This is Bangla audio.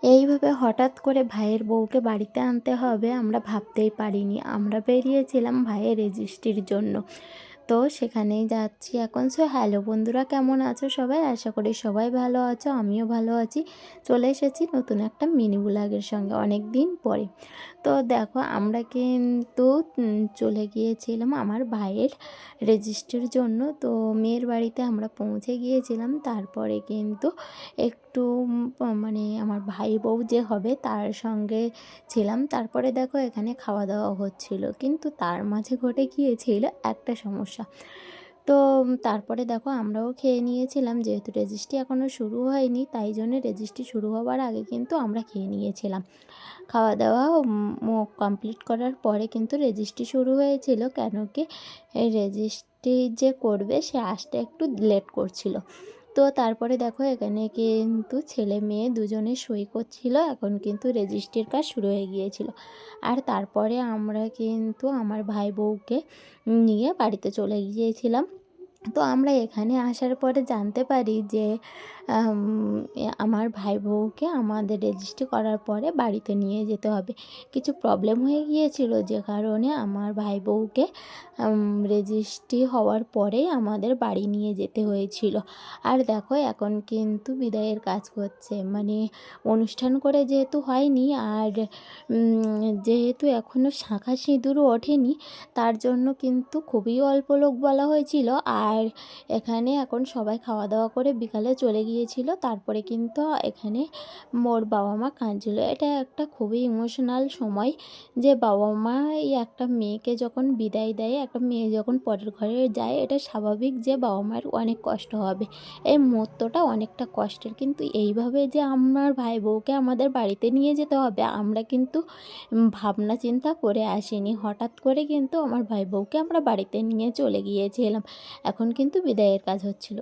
এইভাবে হঠাৎ করে ভাইয়ের বউকে বাড়িতে আনতে হবে আমরা ভাবতেই পারিনি। আমরা বেরিয়েছিলাম ভাইয়ের রেজিস্ট্রির জন্য। তো সেখানেই যাচ্ছি এখন। হ্যালো বন্ধুরা, কেমন আছো সবাই? আশা করি সবাই ভালো আছো, আমিও ভালো আছি। চলে এসেছি নতুন একটা মিনি ব্লগের সঙ্গে অনেক দিন পরে। তো দেখো আমরা কিন্তু চলে গিয়েছিলাম আমার ভাইয়ের রেজিস্ট্রির জন্য। তো মেয়ের বাড়িতে আমরা পৌঁছে গিয়েছিলাম। তারপরে কিন্তু একটু মানে আমার ভাই বউ যে হবে তার সঙ্গে ছিলাম। তারপরে দেখো এখানে খাওয়া দাওয়া হচ্ছিল, কিন্তু তার মাঝে ঘটে গিয়েছিল একটা সমস্যা। তো তারপরে দেখো আমরাও খেয়ে নিয়েছিলাম, যেহেতু রেজিস্ট্রি এখনও শুরু হয়নি তাই জন্য রেজিস্ট্রি শুরু হওয়ার আগে কিন্তু আমরা খেয়ে নিয়েছিলাম। খাওয়া দাওয়া কমপ্লিট করার পরে কিন্তু রেজিস্ট্রি শুরু হয়েছিল, কেন কি এই রেজিস্ট্রি যে করবে সে আসতে একটু লেট করছিল। তো তারপরে দেখো এখানে কিন্তু ছেলে মেয়ে দুজনে সই করছিল, এখন কিন্তু রেজিস্ট্রির কাজ শুরু হয়ে গিয়েছিল। আর তারপরে আমরা কিন্তু আমার ভাই বউকে নিয়ে বাড়িতে চলে গিয়েছিলাম। তো আমরা এখানে আসার পরে জানতে পারি যে আম আমার ভাই বউকে আমাদের রেজিস্ট্রি করার পরে বাড়িতে নিয়ে যেতে হবে। কিছু প্রবলেম হয়ে গিয়েছিল, যে কারণে আমার ভাই বউকে রেজিস্ট্রি হওয়ার পরেই আমাদের বাড়ি নিয়ে যেতে হয়েছিল। আর দেখো এখন কিন্তু বিদায়ের কাজ করছে, মানে অনুষ্ঠান করে যেহেতু হয়নি, আর যেহেতু এখনও শাঁখা সিঁদুরও ওঠেনি, তার জন্য কিন্তু খুবই অল্প লোক বলা হয়েছিল। আর এখানে এখন সবাই খাওয়া দাওয়া করে বিকালে চলে গিয়েছিল। তারপরে কিন্তু এখানে মোর বাবা মা কাঁদছিল। এটা একটা খুবই ইমোশনাল সময়, যে বাবা মা এই একটা মেয়েকে যখন বিদায় দেয়, একটা মেয়ে যখন পরের ঘরে যায়, এটা স্বাভাবিক যে বাবা মায়ের অনেক কষ্ট হবে। এই মুহূর্তটা অনেকটা কষ্টের, কিন্তু এইভাবে যে আমার ভাই বউকে আমাদের বাড়িতে নিয়ে যেতে হবে আমরা কিন্তু ভাবনা চিন্তা করে আসিনি। হঠাৎ করে কিন্তু আমার ভাই বউকে আমরা বাড়িতে নিয়ে চলে গিয়েছিলাম। এখন কিন্তু বিদায়ের কাজ হচ্ছিল।